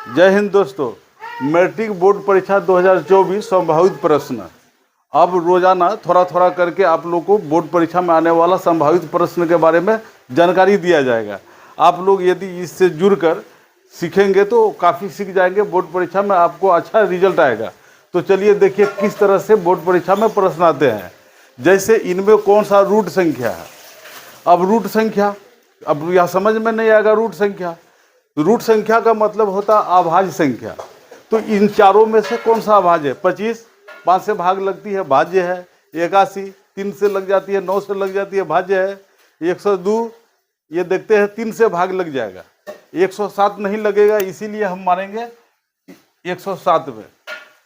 जय हिंद दोस्तों। Matric board परीक्षा 2024 संभावित प्रश्न। अब रोजाना थोड़ा थोड़ा करके आप लोग को बोर्ड परीक्षा में आने वाला संभावित प्रश्न के बारे में जानकारी दिया जाएगा। आप लोग यदि इससे जुड़कर सीखेंगे तो काफ़ी सीख जाएंगे, बोर्ड परीक्षा में आपको अच्छा रिजल्ट आएगा। तो चलिए देखिए किस तरह से बोर्ड परीक्षा में प्रश्न आते हैं। जैसे इनमें कौन सा रूट संख्या है। अब रूट संख्या, अब यह समझ में नहीं आएगा रूट संख्या। रूट संख्या का मतलब होता है अभाज्य संख्या। तो इन चारों में से कौन सा अभाज्य है? 25 5 से भाग लगती है भाज्य है, 81 3 से लग जाती है, 9 से लग जाती है भाज्य है, 102 ये देखते हैं 3 से भाग लग जाएगा, 107 नहीं लगेगा, इसीलिए हम मानेंगे 107 में।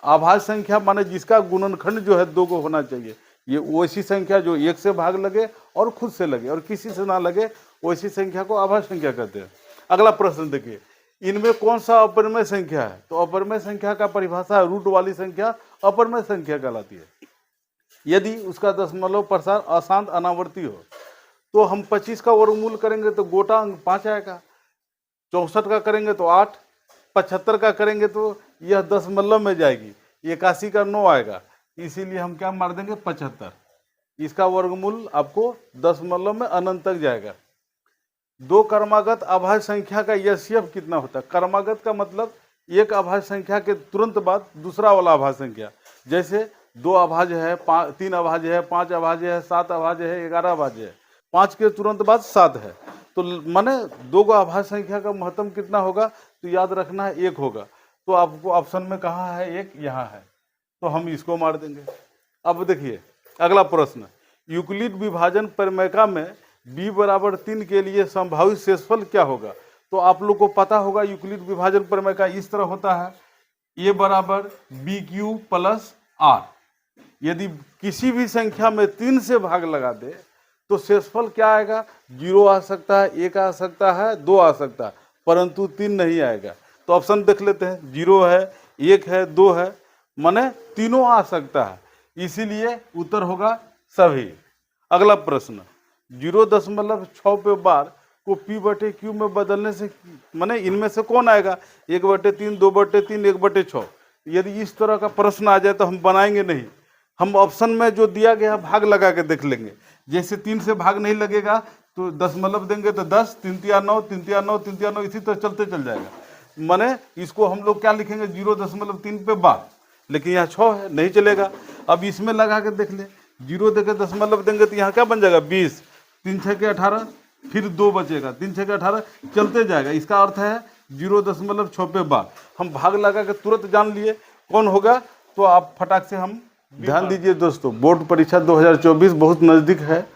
अभाज्य संख्या माने जिसका गुणनखंड जो है 2 को होना चाहिए। ये वैसी संख्या जो 1 से भाग लगे और खुद से लगे और किसी से ना लगे, वैसी संख्या को अभाज्य संख्या कहते हैं। अगला प्रश्न देखिए, इनमें कौन सा अपरिमेय संख्या है? तो अपरिमेय संख्या का परिभाषा है रूट वाली संख्या अपरिमेय संख्या कहलाती है। यदि उसका दशमलव प्रसार अशांत अनावर्ती हो तो हम 25 का वर्गमूल करेंगे तो गोटा अंक 5 आएगा, 64 का करेंगे तो 8, 75 का करेंगे तो यह दशमलव में जाएगी, 81 का 9 आएगा, इसीलिए हम क्या मार देंगे 75। इसका वर्गमूल आपको दशमलव में अनंत तक जाएगा। दो क्रमागत अभाज्य संख्या का एचसीएफ कितना होता है? क्रमागत का मतलब एक अभाज्य संख्या के तुरंत बाद दूसरा वाला अभाज्य संख्या। जैसे 2 अभाज्य है, 3 अभाज्य है, 5 अभाज्य है, 7 अभाज्य है, 11 अभाज्य है, 5 के तुरंत बाद 7 है, तो माने 2 का अभाज्य संख्या का महत्तम कितना होगा? तो याद रखना है 1 होगा। तो आपको ऑप्शन में कहाँ है? 1 यहाँ है, तो हम इसको मार देंगे। अब देखिए अगला प्रश्न, यूक्लिड विभाजन प्रमेय में b बराबर 3 के लिए संभावित शेषफल क्या होगा? तो आप लोग को पता होगा यूक्लिड विभाजन प्रमेय का इस तरह होता है, a बराबर BQ प्लस R। यदि किसी भी संख्या में 3 से भाग लगा दे तो शेषफल क्या आएगा? 0 आ सकता है, 1 आ सकता है, 2 आ सकता है, परंतु 3 नहीं आएगा। तो ऑप्शन देख लेते हैं, 0 है, 1 है, 2 है, माने तीनों आ सकता है, इसीलिए उत्तर होगा सभी। अगला प्रश्न, 0.6 पे बार को p/q में बदलने से माने इनमें से कौन आएगा? 1/3, 2/3, 1/6। यदि इस तरह का प्रश्न आ जाए तो हम बनाएंगे नहीं, हम ऑप्शन में जो दिया गया भाग लगा के देख लेंगे। जैसे 3 से भाग नहीं लगेगा तो दशमलव देंगे तो 10, 3 तिया 9, 3 तिया 9, 3 तिया 9, इसी तरह चलते चल जाएगा। माने इसको हम लोग क्या लिखेंगे? 0.3 पे बार, लेकिन यहाँ 6 है, नहीं चलेगा। अब इसमें लगा के देख ले, 0 देके दशमलव देंगे तो यहाँ क्या बन जाएगा? 20, 3 6 के 18, फिर 2 बचेगा, 3 6 के 18, चलते जाएगा। इसका अर्थ है 0.6 पे बार। हम भाग लगा के तुरंत जान लिए कौन होगा, तो आप फटाक से हम ध्यान दीजिए दोस्तों, बोर्ड परीक्षा 2024 बहुत नज़दीक है।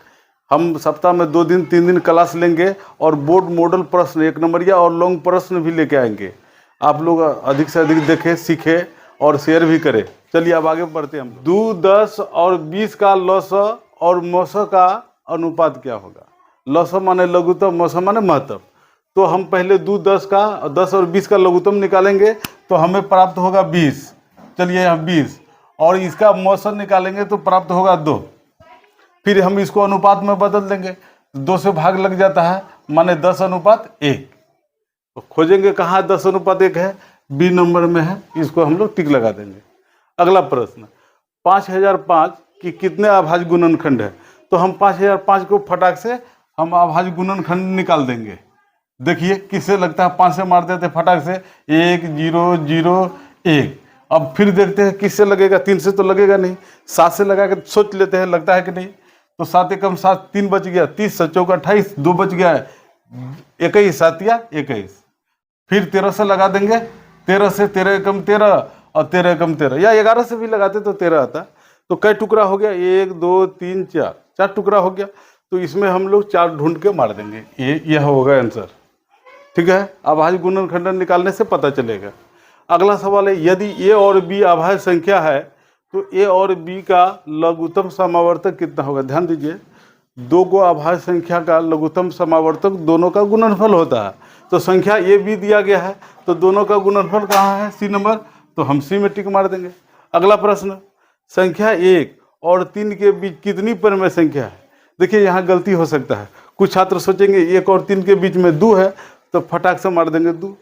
हम सप्ताह में 2 दिन 3 दिन क्लास लेंगे और बोर्ड मॉडल प्रश्न 1 नंबरिया और लॉन्ग प्रश्न भी लेके आएंगे। आप लोग अधिक से अधिक देखें, सीखें और शेयर भी करें। चलिए अब आगे बढ़ते हैं हम। 2, 10 और 20 का लौसा और मौसा का अनुपात क्या होगा? लौसा माने लघुत्तम, मौसा माने महत्तम। तो हम पहले 2, 10 का 10 और 20 का लघुत्तम निकालेंगे तो हमें प्राप्त होगा 20। चलिए यहाँ 20, और इसका मौसा निकालेंगे तो प्राप्त होगा 2। फिर हम इसको अनुपात में बदल देंगे, 2 से भाग लग जाता है, माने 10:1। तो खोजेंगे कहाँ 10:1 है? बी नंबर में है, इसको हम लोग टिक लगा देंगे। अगला प्रश्न, 5005 की कितने अभाज्य गुणनखंड है? तो हम 5005 को फटाक से हम अभाज्य गुणनखंड निकाल देंगे। देखिए किससे लगता है? 5 से मार देते फटाक से, 1 0 0 1। अब फिर देखते हैं किससे लगेगा? 3 से तो लगेगा नहीं, 7 से लगा के सोच लेते हैं लगता है कि नहीं। तो 7 एकम 7, 3 बच गया, 30 7 चौका 28, 2 बच गया है, 21 7 या 21। फिर 13 से लगा देंगे, 13 से 13 एकम 13 और 13 एकम 13, या 11 से भी लगाते तो 13 आता। तो कई टुकड़ा हो गया? 1 2 3 4, 4 टुकड़ा हो गया। तो इसमें हम लोग 4 ढूंढ के मार देंगे, यह होगा आंसर। ठीक है, अभाज्य गुणनखंड निकालने से पता चलेगा। अगला सवाल है, यदि ए और बी अभाज्य संख्या है तो ए और बी का लघुत्तम समावर्तक कितना होगा? ध्यान दीजिए, 2 को अभाज्य संख्या का लघुत्तम समावर्तक दोनों का गुणनफल होता है। तो संख्या ए बी दिया गया है तो दोनों का गुणनफल कहाँ है? सी नंबर, तो हम सी में टिक मार देंगे। अगला प्रश्न, संख्या 1 और 3 के बीच कितनी परिमेय संख्या है? देखिए यहाँ गलती हो सकता है, कुछ छात्र सोचेंगे 1 और 3 के बीच में 2 है तो फटाक से मार देंगे 2,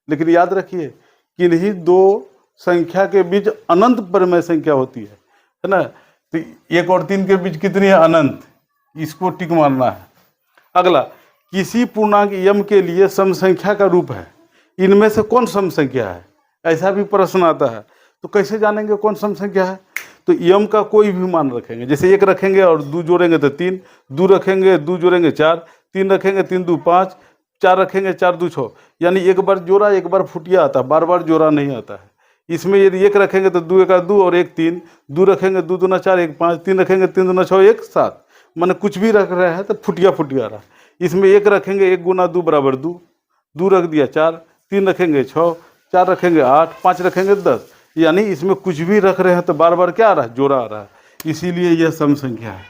लेकिन याद रखिए किन्हीं दो संख्या के बीच अनंत परिमेय संख्या होती है ना। तो 1 और 3 के बीच कितनी है? अनंत। इसको टिक मारना है। अगला, किसी पूर्णांक m के लिए सम संख्या का रूप है, इनमें से कौन सम संख्या है? ऐसा भी प्रश्न आता है। तो कैसे जानेंगे कौन सम संख्या है? तो m का कोई भी मान रखेंगे, जैसे 1 रखेंगे और 2 जोड़ेंगे तो 3, 2 रखेंगे 2 जोड़ेंगे 4, 3 रखेंगे 3 2 5, 4 रखेंगे 4 2 6, यानी एक बार जोड़ा एक बार फुटिया आता है, बार बार जोड़ा नहीं आता है। इसमें यदि 1 रखेंगे तो 2 1 2 और 1 3, 2 रखेंगे 2 2 4 1 5, 3 रखेंगे 3 2 6 1 7, माने कुछ भी रख रहे हैं तो फुटिया फुटिया रहा। इसमें 1 रखेंगे 1 गुना 2 बराबर 2, 2 रख दिया 4, 3 रखेंगे 6, 4 रखेंगे 8, 5 रखेंगे 10, यानी इसमें कुछ भी रख रहे हैं तो बार बार क्या आ रहा है? जोड़ा आ रहा है। इसीलिए यह सम संख्या है।